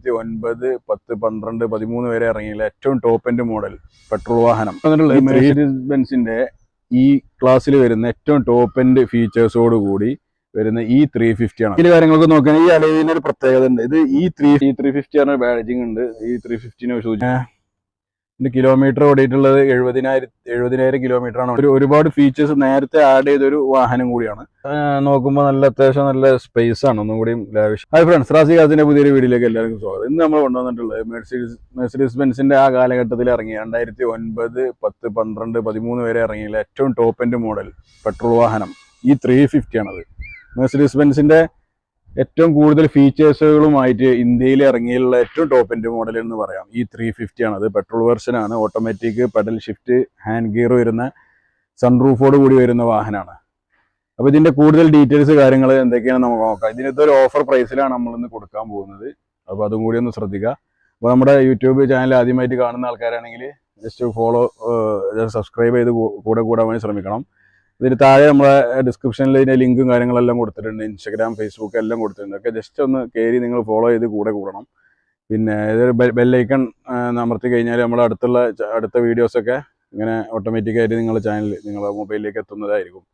2009, 10, 12, 13 വരെ ഇറങ്ങിയില്ല ഏറ്റവും ടോപ്പ് എൻഡ് മോഡൽ പെട്രോൾ വാഹനം. ബെൻസിന്റെ ഈ ക്ലാസ്സിൽ വരുന്ന ഏറ്റവും ടോപ്പ് എൻഡ് ഫീച്ചേഴ്സോട് കൂടി വരുന്ന E350 ആണ്. ഇതിന്റെ കാര്യങ്ങളൊക്കെ നോക്കുകയാണെങ്കിൽ ഈ അലോയിന് ഒരു പ്രത്യേകത ഉണ്ട്. ഇത് E350 ആണ് ബാഡ്ജിങ് ഉണ്ട്. E350 സൂചിപ്പിക്കുന്നത് കിലോമീറ്റർ ഓടിയിട്ടുള്ളത് 70,000 കിലോമീറ്റർ ആണ്. ഒരുപാട് ഫീച്ചേഴ്സ് നേരത്തെ ആഡ് ചെയ്തൊരു വാഹനം കൂടിയാണ്. നോക്കുമ്പോൾ അത്യാവശ്യം നല്ല സ്പേസ് ആണ്, ഒന്നും കൂടി ലാവിഷ്. ഹായ് ഫ്രണ്ട്സ്, റാസി കാസിന്റെ പുതിയൊരു വീഡിയോയിലേക്ക് എല്ലാവർക്കും സ്വാഗതം. ഇന്ന് നമ്മൾ കൊണ്ടുവന്നിട്ടുള്ളത് മെർസിഡീസ് ബെൻസിന്റെ ആ കാലഘട്ടത്തിൽ ഇറങ്ങിയ 2009, 10, 12, 13 വരെ ഇറങ്ങിയില്ല ഏറ്റവും ടോപ്പ് എൻഡ് മോഡൽ പെട്രോൾ വാഹനം E350 ആണത്. മെർസിഡീസ് ബെൻസിന്റെ ഏറ്റവും കൂടുതൽ ഫീച്ചേഴ്സുകളുമായിട്ട് ഇന്ത്യയിൽ ഇറങ്ങിയുള്ള ഏറ്റവും ടോപ്പ് എൻഡ് മോഡൽ എന്ന് പറയാം E350 ആണ്. അത് പെട്രോൾ വെർഷൻ ആണ്. Automatic pedal shift hand gear വരുന്ന സൺറൂഫോട് കൂടി വരുന്ന വാഹനമാണ്. അപ്പോൾ ഇതിന്റെ കൂടുതൽ ഡീറ്റെയിൽസ് കാര്യങ്ങൾ എന്തൊക്കെയാണ് നമുക്ക് നോക്കാം. ഇതിനകത്ത് ഒരു ഓഫർ പ്രൈസിലാണ് നമ്മളിന്ന് കൊടുക്കാൻ പോകുന്നത്. അപ്പോൾ അതും കൂടി ഒന്ന് ശ്രദ്ധിക്കുക. അപ്പോൾ നമ്മുടെ യൂട്യൂബ് ചാനൽ ആദ്യമായിട്ട് കാണുന്ന ആൾക്കാരാണെങ്കിൽ ജസ്റ്റ് സബ്സ്ക്രൈബ് ചെയ്ത് കൂടെ കൂടാൻ വേണ്ടി ശ്രമിക്കണം. ഇതിന് താഴെ നമ്മളെ ഡിസ്ക്രിപ്ഷനിൽ ഇതിൻ്റെ ലിങ്കും കാര്യങ്ങളെല്ലാം കൊടുത്തിട്ടുണ്ട്. ഇൻസ്റ്റാഗ്രാം, ഫേസ്ബുക്ക് എല്ലാം കൊടുത്തിട്ടുണ്ട്. ഒക്കെ ജസ്റ്റ് ഒന്ന് കയറി നിങ്ങൾ ഫോളോ ചെയ്ത് കൂടെ കൂടണം. പിന്നെ ഇതൊരു ബെല്ലൈക്കൺ അമർത്തി കഴിഞ്ഞാൽ നമ്മൾ അടുത്ത വീഡിയോസൊക്കെ ഇങ്ങനെ ഓട്ടോമാറ്റിക്കായിട്ട് നിങ്ങളുടെ ചാനൽ നിങ്ങളുടെ മൊബൈലിലേക്ക് എത്തുന്നതായിരിക്കും.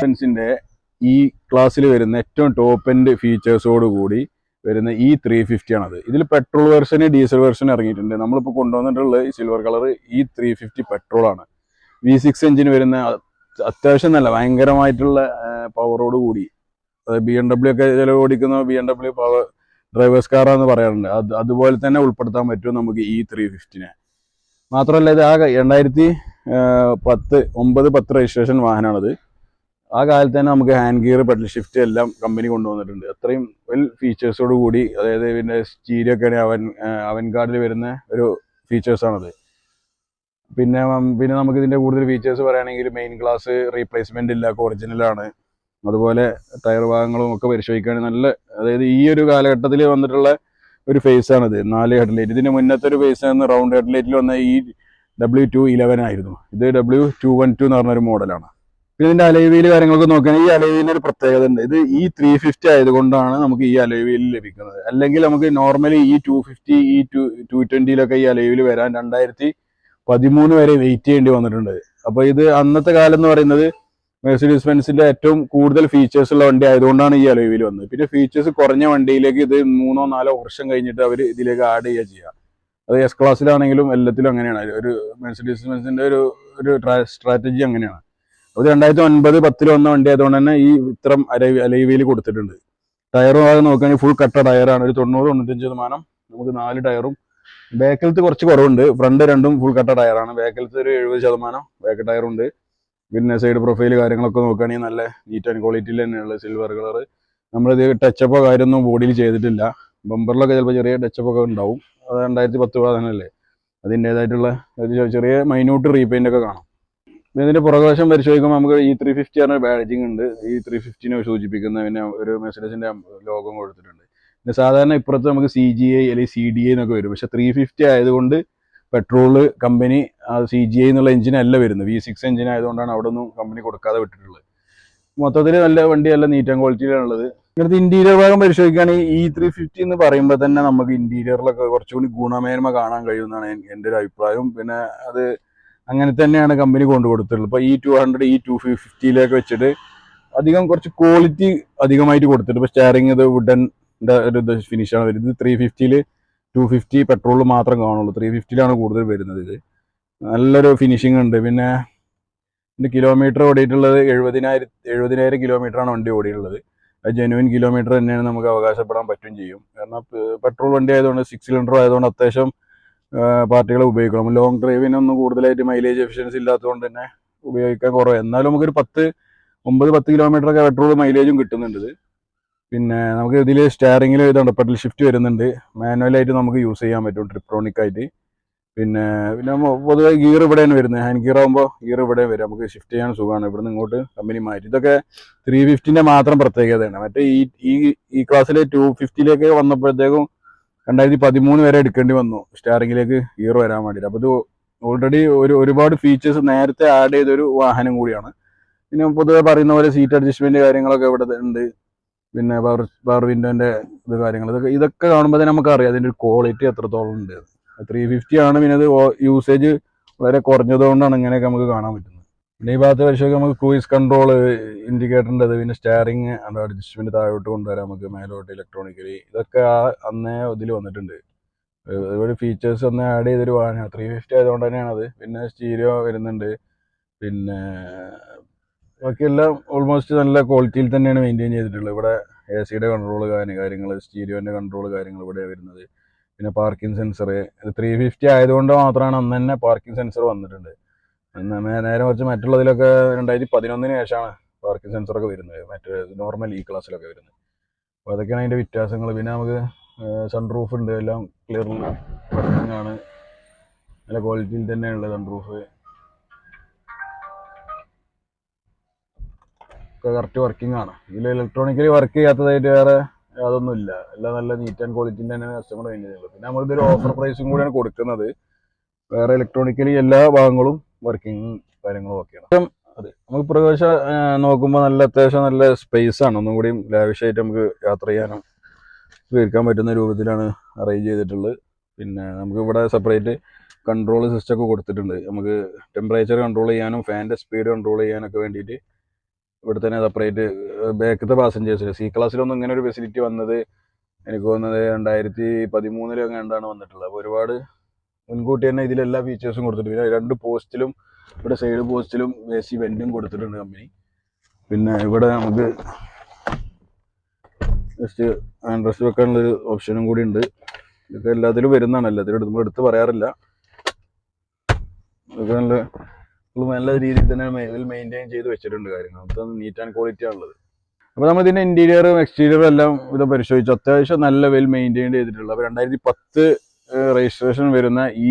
ബെൻസിന്റെ ഈ ക്ലാസ്സിൽ വരുന്ന ഏറ്റവും ടോപ്പ് എൻഡ് ഫീച്ചേഴ്സോട് കൂടി വരുന്ന E350 ആണത്. ഇതിൽ പെട്രോൾ വെർഷന്, ഡീസൽ വെർഷൻ ഇറങ്ങിയിട്ടുണ്ട്. നമ്മളിപ്പോൾ കൊണ്ടുവന്നിട്ടുള്ളത് ഈ സിൽവർ കളർ E350 പെട്രോൾ ആണ്. V6 എഞ്ചിൻ വരുന്ന അത്യാവശ്യം നല്ല ഭയങ്കരമായിട്ടുള്ള പവറോട് കൂടി, BMW ഒക്കെ ചില ഓടിക്കുന്ന BMW പവർ ഡ്രൈവേഴ്സ് കാറാന്ന് പറയാറുണ്ട്. അതുപോലെ തന്നെ ഉൾപ്പെടുത്താൻ പറ്റും നമുക്ക് E350. മാത്രമല്ല ഇത് 2009-10 രജിസ്ട്രേഷൻ വാഹനമാണത്. ആ കാലത്ത് തന്നെ നമുക്ക് ഹാൻഡ് ഗിയർ, പെഡൽ ഷിഫ്റ്റ് എല്ലാം കമ്പനി കൊണ്ടുവന്നിട്ടുണ്ട്. അത്രയും വെൽ ഫീച്ചേഴ്സോട് കൂടി, അതായത് പിന്നെ സ്റ്റീരിയോ ഒക്കെ അവൻഗാർഡിൽ വരുന്ന ഒരു ഫീച്ചേഴ്സാണത്. പിന്നെ നമുക്ക് ഇതിൻ്റെ കൂടുതൽ ഫീച്ചേഴ്സ് പറയുകയാണെങ്കിൽ മെയിൻ ഗ്ലാസ് റീപ്ലേസ്മെൻ്റ് ഇല്ല, ഒറിജിനലാണ്. അതുപോലെ ടയർ ഭാഗങ്ങളും ഒക്കെ പരിശോധിക്കുകയാണെങ്കിൽ നല്ല, അതായത് ഈ ഒരു കാലഘട്ടത്തിൽ വന്നിട്ടുള്ള ഒരു ഫേസാണിത്. 4 ഹെഡ്ലൈറ്റ്. ഇതിന് മുന്നത്തെ ഒരു ഫേസായിരുന്നു റൗണ്ട് ഹെഡ്ലൈറ്റിൽ വന്ന W211 ആയിരുന്നു. ഇത് W212 എന്ന് പറഞ്ഞൊരു മോഡലാണ്. ഇതിന്റെ അലോയ് കാര്യങ്ങളൊക്കെ നോക്കുകയാണെങ്കിൽ ഈ അലോയിന് ഒരു പ്രത്യേകത ഉണ്ട്. ഇത് E350 ആയതുകൊണ്ടാണ് നമുക്ക് ഈ അലോയ് വീൽ ലഭിക്കുന്നത്. അല്ലെങ്കിൽ നമുക്ക് നോർമലി E250, E220 ഈ അലോയ് വീൽ വരാൻ 2013 വരെ വെയിറ്റ് ചെയ്യേണ്ടി വന്നിട്ടുണ്ട്. അപ്പോൾ ഇത് അന്നത്തെ കാലം എന്ന് പറയുന്നത് മെർസിഡീസ് ബെൻസിന്റെ ഏറ്റവും കൂടുതൽ ഫീച്ചേഴ്സ് ഉള്ള വണ്ടി ആയതുകൊണ്ടാണ് ഈ അലോയ് വീൽ വന്നത്. പിന്നെ ഫീച്ചേഴ്സ് കുറഞ്ഞ വണ്ടിയിലേക്ക് ഇത് 3-4 വർഷം കഴിഞ്ഞിട്ട് അവർ ഇതിലേക്ക് ആഡ് ചെയ്യുക. അത് S ക്ലാസ്സിലാണെങ്കിലും എല്ലാത്തിലും അങ്ങനെയാണ്. ഒരു മെർസിഡീസ് ബെൻസിന്റെ ഒരു സ്ട്രാറ്റജി അങ്ങനെയാണ്. അത് 2009-10 വന്ന വണ്ടി ആയതുകൊണ്ട് തന്നെ ഈ ഇത്തരം അലോയ് വീൽ കൊടുത്തിട്ടുണ്ട്. ടയർ ഭാഗം നോക്കുകയാണെങ്കിൽ ഫുൾ കട്ട ടയറാണ്. ഒരു 90-95% നമുക്ക് 4 ടയറും. ബാക്കിലത്തെ കുറച്ച് കുറവുണ്ട്. ഫ്രണ്ട് രണ്ടും ഫുൾ കട്ട ടയറാണ്. ബാക്കിലത്തെ ഒരു 70% ബാക്ക് ടയറുണ്ട്. പിന്നെ സൈഡ് പ്രൊഫൈൽ കാര്യങ്ങളൊക്കെ നോക്കുകയാണെങ്കിൽ നല്ല നീറ്റ് ആൻഡ് ക്വാളിറ്റിയിൽ തന്നെയുള്ള സിൽവർ കളർ. നമ്മളിത് ടച്ചപ്പോ കാര്യമൊന്നും ബോഡിയിൽ ചെയ്തിട്ടില്ല. ബമ്പറിലൊക്കെ ചിലപ്പോൾ ചെറിയ ടച്ചപ്പ് ഒക്കെ ഉണ്ടാവും. അത് 2010 വാഹനമല്ലേ, അതിൻ്റേതായിട്ടുള്ള ചെറിയ മൈന്യൂട്ട് റീപെയിൻ്റ് ഒക്കെ കാണാം. ഇതിന്റെ പുറകുവശം പരിശോധിക്കുമ്പോൾ നമുക്ക് E350 ബാഡ്ജിങ് ഉണ്ട്. E350 സൂചിപ്പിക്കുന്ന പിന്നെ ഒരു മെർസിഡീസിന്റെ ലോഗോ കൊടുത്തിട്ടുണ്ട്. പിന്നെ സാധാരണ ഇപ്പുറത്ത് നമുക്ക് CGI അല്ലെങ്കിൽ CDI എന്നൊക്കെ വരും. പക്ഷെ 350 ആയതുകൊണ്ട് പെട്രോള് കമ്പനി CGI എന്നുള്ള എഞ്ചിനല്ല വരുന്നത്. V6 എഞ്ചിൻ ആയതുകൊണ്ടാണ് അവിടെ ഒന്നും കമ്പനി കൊടുക്കാതെ വിട്ടിട്ടുള്ളത്. മൊത്തത്തിൽ നല്ല വണ്ടി, നല്ല നീറ്റ് ആൻഡ് ക്വാളിറ്റിയിലാണുള്ളത്. ഇങ്ങനത്തെ ഇന്റീരിയർ ഭാഗം പരിശോധിക്കുകയാണെങ്കിൽ E350 എന്ന് പറയുമ്പോൾ തന്നെ നമുക്ക് ഇന്റീരിയറിലൊക്കെ കുറച്ചുകൂടി ഗുണമേന്മ കാണാൻ കഴിയുമെന്നാണ് എൻ്റെ ഒരു അഭിപ്രായം. പിന്നെ അത് അങ്ങനെ തന്നെയാണ് കമ്പനി കൊണ്ടുകൊടുത്തിട്ടുള്ളത്. ഇപ്പോൾ E200, E250 വെച്ചിട്ട് അധികം കുറച്ച് ക്വാളിറ്റി അധികമായിട്ട് കൊടുത്തിട്ട്. ഇപ്പോൾ സ്റ്റിയറിംഗ് ഇത് വുഡൻ്റെ ഒരു ഫിനിഷാണ് വരുന്നത്. 350 250 പെട്രോളിൽ മാത്രം കാണുള്ളൂ. 350 കൂടുതൽ വരുന്നത്. ഇത് നല്ലൊരു ഫിനിഷിംഗ് ഉണ്ട്. പിന്നെ ഇതിൻ്റെ കിലോമീറ്റർ ഓടിയിട്ടുള്ളത് 70,000 കിലോമീറ്ററാണ് വണ്ടി ഓടിയിട്ടുള്ളത്. അത് ജെനുവിൻ കിലോമീറ്റർ തന്നെയാണ് നമുക്ക് അവകാശപ്പെടാൻ പറ്റും ചെയ്യും. കാരണം പെട്രോൾ വണ്ടി ആയതുകൊണ്ട് 6 സിലിണ്ടർ ആയതുകൊണ്ട് അത്യാവശ്യം പാർട്ടികൾ ഉപയോഗിക്കണം. ലോങ് ഡ്രൈവിനൊന്നും കൂടുതലായിട്ട് മൈലേജ് എഫിഷ്യൻസി ഇല്ലാത്തതുകൊണ്ട് തന്നെ ഉപയോഗിക്കാൻ കുറവ്. എന്നാലും നമുക്കൊരു 9-10 കിലോമീറ്റർ ഒക്കെ പെട്രോൾ മൈലേജും കിട്ടുന്നുണ്ട്. പിന്നെ നമുക്ക് ഇതിൽ സ്റ്റിയറിംഗിൽ ഇതുണ്ട്, പെഡൽ ഷിഫ്റ്റ് വരുന്നുണ്ട്. മാനുവലായിട്ട് നമുക്ക് യൂസ് ചെയ്യാൻ പറ്റും, ട്രിപ്ട്രോണിക് ആയിട്ട്. പിന്നെ പൊതുവെ ഗിയർ ഇവിടെയാണ് വരുന്നത്. ഹാൻഡ് ഗിയർ ആകുമ്പോൾ ഗിയർ ഇവിടെ വരും, നമുക്ക് ഷിഫ്റ്റ് ചെയ്യാൻ സുഖമാണ്. ഇവിടെ നിന്ന് ഇങ്ങോട്ട് കമ്പനി മാറ്റി. ഇതൊക്കെ 350 മാത്രം പ്രത്യേകതയാണ്. മറ്റേ ഈ ക്ലാസ്സിലെ 250 വന്നപ്പോഴത്തേക്കും 2013 വരെ എടുക്കേണ്ടി വന്നു സ്റ്റിയറിംഗിലേക്ക് ഗിയർ വരാൻ വേണ്ടിയിട്ട്. അപ്പോൾ ഇത് ഓൾറെഡി ഒരുപാട് ഫീച്ചേഴ്സ് നേരത്തെ ആഡ് ചെയ്തൊരു വാഹനം കൂടിയാണ്. പിന്നെ പൊതുവെ പറയുന്ന പോലെ സീറ്റ് അഡ്ജസ്റ്റ്മെന്റ് കാര്യങ്ങളൊക്കെ ഇവിടെ ഉണ്ട്. പിന്നെ പവർ വിൻഡോന്റെ കാര്യങ്ങൾ, ഇതൊക്കെ കാണുമ്പോൾ തന്നെ നമുക്കറിയാം അതിൻ്റെ ഒരു ക്വാളിറ്റി എത്രത്തോളം ഉണ്ട്. 350 ആണ്. പിന്നെ അത് യൂസേജ് വളരെ കുറഞ്ഞതുകൊണ്ടാണ് ഇങ്ങനെയൊക്കെ നമുക്ക് കാണാൻ പറ്റുന്നത്. പിന്നെ ഈ ഭാഗത്ത് പരിശോധിക്കുക, നമുക്ക് ക്രൂയിസ് കൺട്രോൾ, ഇൻഡിക്കേറ്ററിൻ്റെ അത്, പിന്നെ സ്റ്റിയറിംഗ് അഡ്ജസ്റ്റ്മെന്റ് താഴോട്ട് കൊണ്ടുവരാം, നമുക്ക് മേലോട്ട് ഇലക്ട്രോണിക്കലി. ഇതൊക്കെ അന്നേ ഇതിൽ വന്നിട്ടുണ്ട്. ഒരുപാട് ഫീച്ചേഴ്സ് ഒന്ന് ആഡ് ചെയ്തൊരു വാഹനമാണ്. 350 ആയതുകൊണ്ട് തന്നെയാണ് അത്. പിന്നെ സ്റ്റീരിയോ വരുന്നുണ്ട്. പിന്നെ ബാക്കിയെല്ലാം ഓൾമോസ്റ്റ് നല്ല ക്വാളിറ്റിയിൽ തന്നെയാണ് മെയിൻറ്റെയിൻ ചെയ്തിട്ടുള്ളത്. ഇവിടെ AC കൺട്രോൾ കാര്യങ്ങൾ, സ്റ്റീരിയോൻ്റെ കൺട്രോൾ കാര്യങ്ങൾ ഇവിടെ വരുന്നത്. പിന്നെ പാർക്കിംഗ് സെൻസർ 350 ആയതുകൊണ്ട് മാത്രമാണ് അന്ന് തന്നെ പാർക്കിംഗ് സെൻസർ വന്നിട്ടുണ്ട്. നേരെ മറിച്ച് മറ്റുള്ളതിലൊക്കെ 2011 ശേഷമാണ് പാർക്കിംഗ് സെൻസറൊക്കെ വരുന്നത്, മറ്റേ നോർമൽ ഈ ക്ലാസ്സിലൊക്കെ വരുന്നത്. അപ്പോൾ അതൊക്കെയാണ് അതിൻ്റെ വ്യത്യാസങ്ങൾ. പിന്നെ നമുക്ക് സൺറൂഫ് ഉണ്ട്, എല്ലാം ക്ലിയർ വർക്കിംഗ് ആണ്, നല്ല ക്വാളിറ്റിയിൽ തന്നെയുള്ളത് സൺറൂഫ് ഒക്കെ കറക്റ്റ് വർക്കിംഗ് ആണ്. ഇതിൽ ഇലക്ട്രോണിക്കലി വർക്ക് ചെയ്യാത്തതായിട്ട് വേറെ അതൊന്നുമില്ല. എല്ലാം നല്ല നീറ്റ് ആൻഡ് ക്വാളിറ്റി തന്നെയാണ് കസ്റ്റമർ വേണ്ടി ചെയ്യുന്നത്. പിന്നെ നമ്മളിതൊരു ഓഫർ പ്രൈസും കൂടിയാണ് കൊടുക്കുന്നത്. വേറെ ഇലക്ട്രോണിക്കലി എല്ലാ ഭാഗങ്ങളും വർക്കിംഗ് കാര്യങ്ങളും ഒക്കെയാണ്. അതെ, നമുക്ക് പ്രവേശം നോക്കുമ്പോൾ നല്ല അത്യാവശ്യം നല്ല സ്പേസ് ആണ്. ഒന്നും കൂടി ലാവിഷായിട്ട് നമുക്ക് യാത്ര ചെയ്യാനും ഉപയോഗിക്കാൻ പറ്റുന്ന രൂപത്തിലാണ് അറേഞ്ച് ചെയ്തിട്ടുള്ളത്. പിന്നെ നമുക്ക് ഇവിടെ സെപ്പറേറ്റ് കൺട്രോൾ സിസ്റ്റം ഒക്കെ കൊടുത്തിട്ടുണ്ട്. നമുക്ക് ടെമ്പറേച്ചർ കൺട്രോൾ ചെയ്യാനും ഫാനിൻ്റെ സ്പീഡ് കൺട്രോൾ ചെയ്യാനൊക്കെ വേണ്ടിയിട്ട് ഇവിടെ തന്നെ സെപ്പറേറ്റ്. ബാക്കത്തെ പാസഞ്ചേഴ്സിൽ C ക്ലാസ്സിലൊന്നും ഇങ്ങനെ ഒരു ഫെസിലിറ്റി വന്നത് എനിക്ക് തോന്നുന്നത് 2013 എങ്ങാണ്ടാണ് വന്നിട്ടുള്ളത്. അപ്പോൾ ഒരുപാട് മുൻകൂട്ടി തന്നെ ഇതിലെല്ലാ ഫീച്ചേഴ്സും കൊടുത്തിട്ടുണ്ട്. പിന്നെ 2 പോസ്റ്റിലും ഇവിടെ സൈഡ് പോസ്റ്റിലും AC വെന്റും കൊടുത്തിട്ടുണ്ട് കമ്പനി. പിന്നെ ഇവിടെ നമുക്ക് ജസ്റ്റ് ഹാൻഡ് റെസ്റ്റ് വെക്കാനുള്ളൊരു ഓപ്ഷനും കൂടി ഉണ്ട്. ഇതൊക്കെ എല്ലാത്തിലും വരുന്നതാണ്, എല്ലാത്തിലും നമ്മൾ എടുത്ത് പറയാറില്ല. ഇതൊക്കെ നല്ല രീതിയിൽ തന്നെ മെയിൻറ്റെയിൻ ചെയ്ത് വെച്ചിട്ടുണ്ട് കാര്യങ്ങൾ. നമുക്ക് നീറ്റ് ആൻഡ് ക്വാളിറ്റി ആണുള്ളത്. അപ്പോൾ നമ്മൾ ഇതിൻ്റെ ഇൻറ്റീരിയറും എക്സ്റ്റീരിയറും എല്ലാം ഇത് പരിശോധിച്ചു. അത്യാവശ്യം നല്ല വെൽ മെയിൻറ്റെയിൻ ചെയ്തിട്ടുള്ളത്. അപ്പോൾ 2010 രജിസ്ട്രേഷൻ വരുന്ന ഈ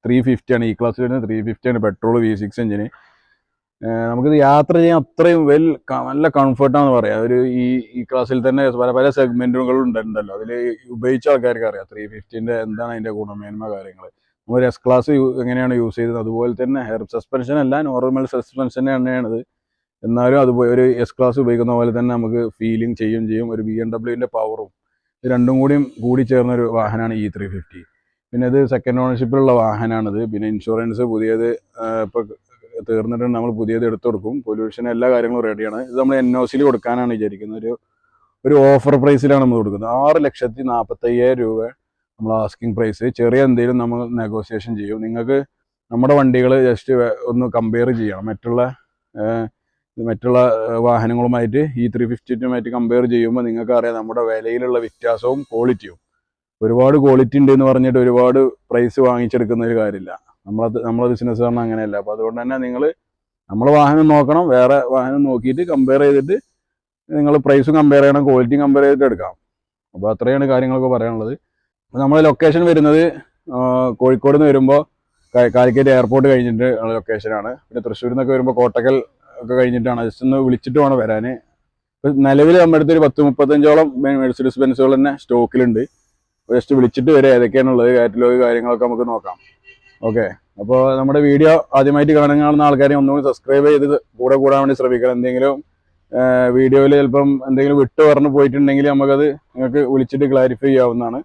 350 ആണ്, ഈ ക്ലാസ് വരുന്നത് 350 ആണ്, പെട്രോൾ V6 എഞ്ചിന്. നമുക്കിത് യാത്ര ചെയ്യാൻ അത്രയും നല്ല കംഫർട്ടാണെന്ന് പറയാം. ഒരു ഈ ക്ലാസ്സിൽ തന്നെ പല സെഗ്മെൻറ്റുകളും ഉണ്ടല്ലോ. അതിൽ ഉപയോഗിച്ച ആൾക്കാർക്ക് അറിയാം 350ൻ്റെ എന്താണ് അതിൻ്റെ ഗുണമേന്മ കാര്യങ്ങൾ. നമ്മൾ S ക്ലാസ് എങ്ങനെയാണ് യൂസ് ചെയ്തത് അതുപോലെ തന്നെ ഹെയർ സസ്പെൻഷൻ അല്ല, നോർമൽ സസ്പെൻഷൻ തന്നെയാണിത്. എന്നാലും അതുപോലെ ഒരു S ക്ലാസ് ഉപയോഗിക്കുന്ന പോലെ തന്നെ നമുക്ക് ഫീലിംഗ് ചെയ്യും. ഒരു BMW പവറും ഇത് രണ്ടും കൂടി ചേർന്നൊരു വാഹനമാണ് ഈ 350. പിന്നെ ഇത് സെക്കൻഡ് ഓണർഷിപ്പിലുള്ള വാഹനമാണിത്. പിന്നെ ഇൻഷുറൻസ് പുതിയത് ഇപ്പോൾ തീർന്നിട്ടുണ്ട്, നമ്മൾ പുതിയത് എടുത്തു കൊടുക്കും. പൊല്യൂഷൻ എല്ലാ കാര്യങ്ങളും റെഡിയാണ്. ഇത് നമ്മൾ NOCയിൽ കൊടുക്കാനാണ് വിചാരിക്കുന്നത്. ഒരു ഓഫർ പ്രൈസിലാണ് നമ്മൾ കൊടുക്കുന്നത്. 6,45,000 രൂപ നമ്മൾ ആസ്കിങ് പ്രൈസ്. ചെറിയ എന്തെങ്കിലും നമ്മൾ നെഗോസിയേഷൻ ചെയ്യും. നിങ്ങൾക്ക് നമ്മുടെ വണ്ടികൾ ജസ്റ്റ് ഒന്ന് കമ്പയർ ചെയ്യണം മറ്റുള്ള വാഹനങ്ങളുമായിട്ട്. ഈ 350 കമ്പയർ ചെയ്യുമ്പോൾ നിങ്ങൾക്ക് അറിയാം നമ്മുടെ വിലയിലുള്ള വ്യത്യാസവും ക്വാളിറ്റിയും. ഒരുപാട് ക്വാളിറ്റി ഉണ്ട് എന്ന് പറഞ്ഞിട്ട് ഒരുപാട് പ്രൈസ് വാങ്ങിച്ചെടുക്കുന്ന ഒരു കാര്യമില്ല. നമ്മളെ ബിസിനസ് പറഞ്ഞാൽ അങ്ങനെയല്ല. അപ്പോൾ അതുകൊണ്ട് തന്നെ നിങ്ങൾ നമ്മളെ വാഹനം നോക്കണം, വേറെ വാഹനം നോക്കിയിട്ട് കമ്പയർ ചെയ്തിട്ട് നിങ്ങൾ പ്രൈസും കമ്പയർ ചെയ്യണം, ക്വാളിറ്റിയും കമ്പയർ ചെയ്തിട്ട് എടുക്കാം. അപ്പോൾ അത്രയാണ് കാര്യങ്ങളൊക്കെ പറയാനുള്ളത്. നമ്മളെ ലൊക്കേഷൻ വരുന്നത് കോഴിക്കോട് നിന്ന് വരുമ്പോൾ കാലിക്കറ്റ് എയർപോർട്ട് കഴിഞ്ഞിട്ട് ഉള്ള ലൊക്കേഷനാണ്. പിന്നെ തൃശ്ശൂരിൽ നിന്നൊക്കെ വരുമ്പോൾ കോട്ടക്കൽ ഒക്കെ കഴിഞ്ഞിട്ടാണ്. ജസ്റ്റ് ഒന്ന് വിളിച്ചിട്ട് വേണം വരാൻ. ഇപ്പോൾ നിലവിൽ നമ്മുടെ അടുത്ത് ഒരു 10-35ഓളം മെഴ്സിഡീസ് ബെൻസുകൾ തന്നെ സ്റ്റോക്കിലുണ്ട്. ജസ്റ്റ് വിളിച്ചിട്ട് വരെ ഏതൊക്കെയാണുള്ളത്, കാറ്റലോഗ് കാര്യങ്ങളൊക്കെ നമുക്ക് നോക്കാം. ഓക്കെ, അപ്പോൾ നമ്മുടെ വീഡിയോ ആദ്യമായിട്ട് കാണുന്ന ആൾക്കാരെ ഒന്നുകൂടി സബ്സ്ക്രൈബ് ചെയ്ത് കൂടാൻ വേണ്ടി ശ്രമിക്കണം. എന്തെങ്കിലും വീഡിയോയിൽ ചിലപ്പം എന്തെങ്കിലും വിട്ട് പറഞ്ഞു പോയിട്ടുണ്ടെങ്കിൽ നമുക്കത് നിങ്ങൾക്ക് വിളിച്ചിട്ട് ക്ലാരിഫൈ ചെയ്യാവുന്നതാണ്.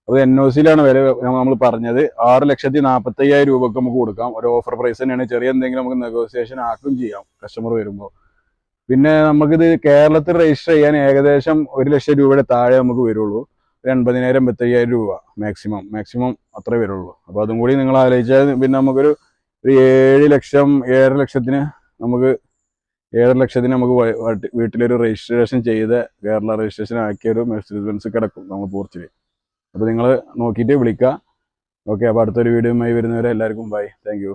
അത് NOCയിലാണ് വില നമ്മൾ പറഞ്ഞത്. 6,45,000 രൂപക്ക് നമുക്ക് കൊടുക്കാം. ഒരു ഓഫർ പ്രൈസ് തന്നെയാണ്. ചെറിയ എന്തെങ്കിലും നമുക്ക് നെഗോസിയേഷൻ ആക്കും ചെയ്യാം കസ്റ്റമർ വരുമ്പോൾ. പിന്നെ നമുക്കിത് കേരളത്തിൽ രജിസ്റ്റർ ചെയ്യാൻ ഏകദേശം 1 ലക്ഷം രൂപയുടെ താഴെ നമുക്ക് വരുള്ളൂ. 80,000 85,000 രൂപ മാക്സിമം അത്രേ വരുള്ളൂ. അപ്പോൾ അതും കൂടി നിങ്ങൾ ആലോചിച്ചാൽ പിന്നെ നമുക്കൊരു 7 ലക്ഷം 7.5 ലക്ഷത്തിന് നമുക്ക് 7.5 ലക്ഷത്തിന് നമുക്ക് വീട്ടിലൊരു രജിസ്ട്രേഷൻ ചെയ്ത് കേരള രജിസ്ട്രേഷൻ ആക്കിയ ഒരു മെർസിഡീസ് ബെൻസ് കിടക്കും നമ്മൾ പോർച്ചിൽ. അപ്പോൾ നിങ്ങൾ നോക്കിയിട്ട് വിളിക്കുക. ഓക്കെ, അപ്പോൾ അടുത്തൊരു വീഡിയോയുമായി വരുന്നവരെ എല്ലാവർക്കും ബൈ. Thank you.